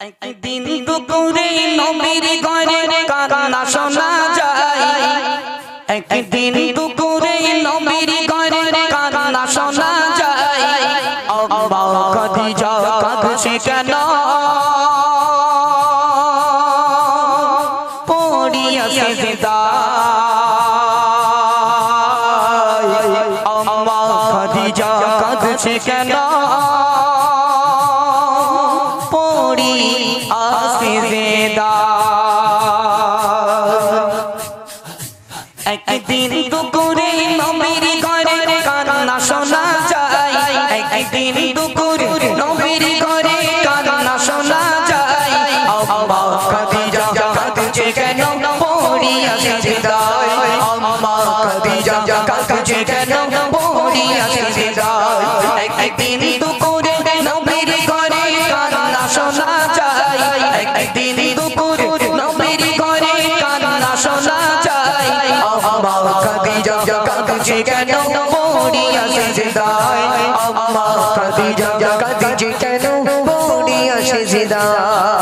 একদিন দুপুরে নবীর ঘরে কান্না শোনা যায়। একদিন দুপুরে নবীর ঘরে কান্না শোনা যায়। আম্মা খাদিজা কাঁদছে কেন? পড়িয়া সিজদায়। আম্মা খাদিজা কাঁদছে কেন? একদিন দুপুরে নবীর ঘরে কান্না শোনা যায়। একদিন দুপুরে নবীর ঘরে কান্না শোনা যায়। আম্মা খাদিজা কাঁদছে কেন? পড়িয়া সিজদায়। আম্মা খাদিজা কাঁদছে কেন? পড়িয়া সিজদায়। একদিন দুপুরে নবীর ঘরে কান্না শোনা যায়। একদিন দুপুরে নবীর ঘরে কান্না শোনা যায়। আম্মা খাদিজা কাঁদছে কেন? পড়িয়া সিজদায়। আম্মা খাদিজা কাঁদছে কেন? পড়িয়া সিজদায়।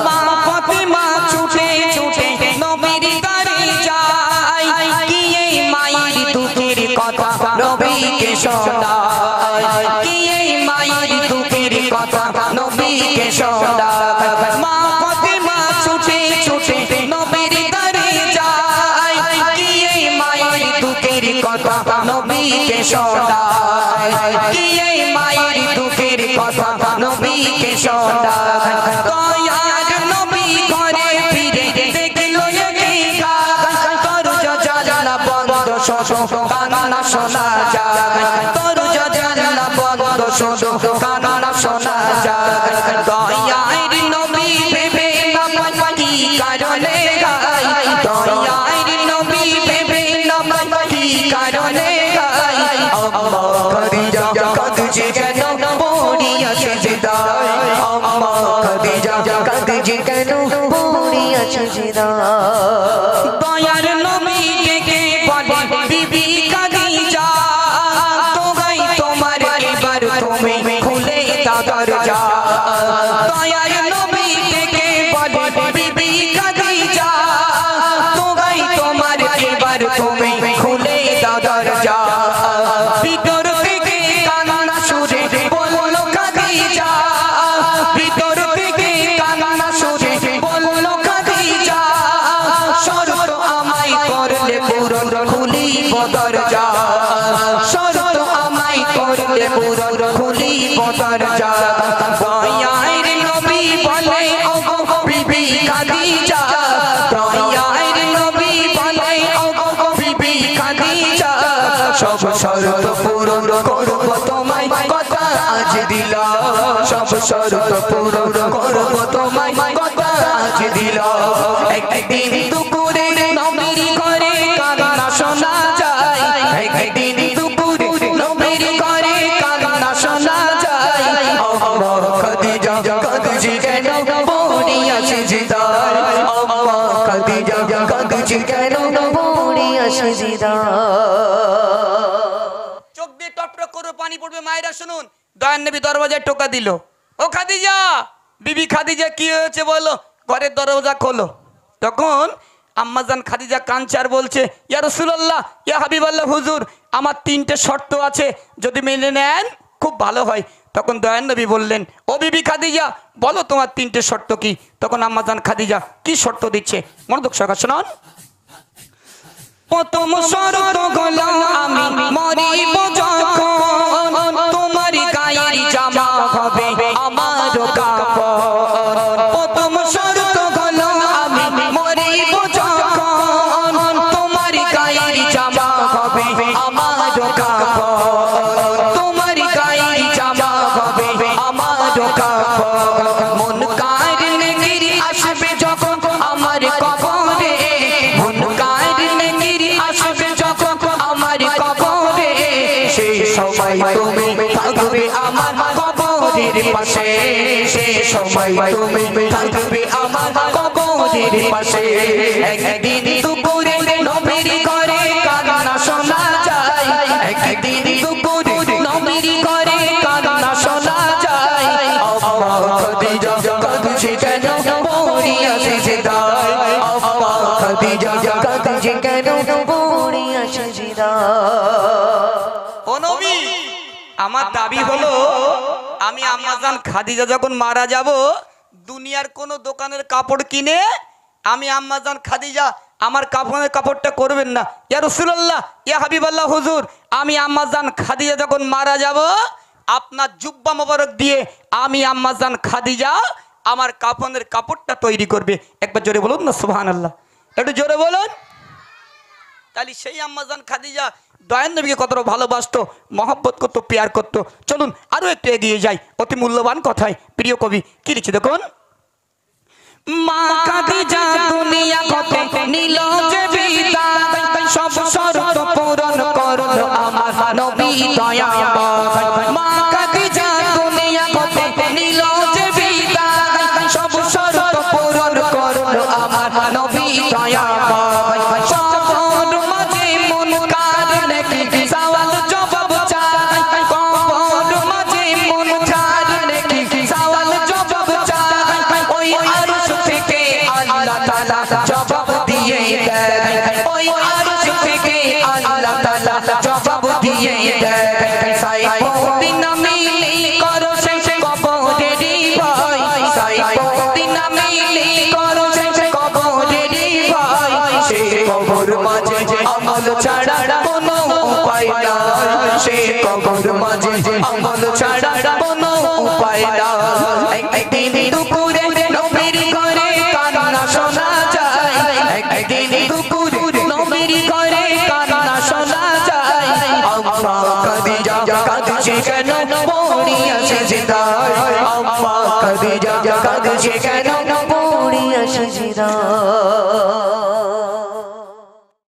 মা ফাতিমা ছুটে ছুটে নবীর ঘরে যায়। গিয়ে মায়ের দুঃখের কথা নবীকে শোনায়। গিয়ে মায়ের দুঃখের কথা নবীকে শোনায়। মা ফাতিমা ছুটে ছুটে নবীর ঘরে যায়। গিয়ে মায়ের দুঃখের কথা নবীকে শোনায়। গিয়ে মায়ের দুঃখের কথা নবীকে শোনায়। দয়ার নবী ঘরে ফিরে দেখলো একা দরজা জানালা বন্ধ, শোনো কান্না শোনা যায়। দরজা জানালা বন্ধ, শোনো কান্না শোনা যায়। দয়ার নবী ভেবে নাম কি কারণে গায়। দয়ার নবী ভেবে নাম কি কারণে গায়। আম্মা খাদিজা কাঁদছে কেন? পড়িয়া সিজদায়। আম্মা খাদিজা কাঁদছে কেন? পড়িয়া সিজদায়। দয়ার নবী কে বলে বিবি খাদিজা, তোগাই তোমার এবার তুমি খুলে দাও দরজা। দয়ার নবী কে বলে বিবি খাদিজা, তোগাই তোমার এবার তুমি খুলে দাও দরজা। ভিতর থেকে কান্না সুরে বলল খাদিজা। ভিতর থেকে কান্না সুরে বলল খাদিজা, শরত আমায় করলে পূরণ খুলিব দরজা। শরত আমায় করলে পূরণ খুলিব দরজা। দয়ার নবী বলে ওগো বিবি খাদিজা। দয়ার নবী বলে ওগো বিবি খাদিজা, সব শরত পূরণ করব তোমায় কথা আজ দিলাম। সব শরত পূরণ করব তোমায় কথা আজ দিলাম। একদিন দুপুরে নবীর ঘরে কান্না শোনা যায়। একদিন দুপুরে নবীর ঘরে কান্না শোনা যায়। আম্মা খাদিজা কাঁদছে কেন? পড়িয়া সিজদায়। আম্মা খাদিজা কাঁদছে কেন? পড়িয়া সিজদায়। চোখ দিয়ে টপটপ করে পানি পড়বে। মায়েরা শুনুন, দয়ার নবী দরওয়াজায় টোকা দিল। ও খাদিজা, বিবি খাদিজা কি হয়েছে বলো? ঘরের দরজা খোলো। তখন আম্মাজান খাদিজা কাঞ্চার বলছে, ইয়া রাসূলুল্লাহ, ইয়া হাবিবাল্লাহ, হুজুর আমার 3টে শর্ত আছে, যদি মেনে নেন খুব ভালো হয়। তখন দয়ার নবী বললেন, ও বিবি খাদিজা বলো তোমার 3টে শর্ত কি? তখন আম্মাজান খাদিজা কি শর্ত দিচ্ছে মনোযোগ সহকারে শুনুন। প্রথম শর্ত হলো আমি মরিব যখন তোমার গায়ের জামা হবে আমার কাপড়। প্রথম শর্ত হলো আমি মরিব যখন তোমার গায়ের জামা হবে আমার কাপড়। তোমার গায়ের জামা হবে আমার কাপড়। মন কার নেকির আসবে যখন আমার কবরে। মন কার নেকির আসবে যখন আমার কবরে। সেই সময় তুমি থাকবে আমার কবরের পাশে। সেই সময় তুমি থাকবে আমার কবরের পাশে। একদিন দুপুরে নবীর ঘরে কান্না শোনা যায়। একদিন দুপুরে নবীর ঘরে কান্না শোনা যায়। আম্মা খাদিজা কাঁদছে কেন পড়িয়া সিজদায় আম্মা খাদিজা কাঁদছে কেন পড়িয়া সিজদায় ও নবী, আমার দাবি হলো আমি আম্মাজান খাদিজা যখন মারা যাব দুনিয়ার কোনো দোকানের কাপড় কিনে আমি আম্মাজান খাদিজা আমার কাফনের কাপড়টা করবেন না। ইয়া রাসূলুল্লাহ, ইয়া হাবিবাল্লাহ হুজুর, আমি আম্মাজান খাদিজা যখন মারা যাব আপনার জুব্বা মোবারক দিয়ে আমি আম্মাজান খাদিজা আমার কাফনের কাপড়টা তৈরি করবে। একবার জোরে বলুন না সুবহানাল্লাহ, একটু জোরে বলুন। তাহলে সেই আম্মাজান খাদিজা দয়ান নবীকে কতটা ভালোবাসতো, মহব্বত করতো, পেয়ার করতো। চলুন আরো একটু এগিয়ে যাই অতি মূল্যবান কথায়। প্রিয় কবি কি লিখছে দেখুন। মা খাদিজা দুনিয়া কতে নিল যে বিদায়, সব শর্ত পূরণ করলো আমার নবী দয়াময়। মা খাদিজা দুনিয়া কতে নিল যে বিদায়, সব শর্ত পূরণ করলো আমার নবী দয়াময়। সবার মাঝে মুনকার নেকি সওয়াল জবাব চাই, কবর মাঝে মুনকার নেকি সওয়াল জবাব চাই, ওই আরশ থেকে আল্লাহ তাআলা জবাব দিয়ে দেয়, ওই আরশ থেকে আল্লাহ তাআলা জবাব দিয়ে দেয়। সাইফুদ্দিন মিলি করো শেষ কবরেরই ভয়, সাইফুদ্দিন মিলি করো শেষ কবরেরই ভয়, সে কবর মাঝে আমল ছাড়া কোনো উপায় নাই, সে কবর মাঝে আমল ছাড়া কোনো উপায় নাই। একদিন দুপুরে নবীর ঘরে কান্না শোনা যায়, একদিন দুপুরে নবীর ঘরে কান্না শোনা যায়। আম্মা খাদিজা কাঁদছে কেন পড়িয়া সিজদায়, আম্মা খাদিজা কাঁদছে কেন পড়িয়া সিজদায়।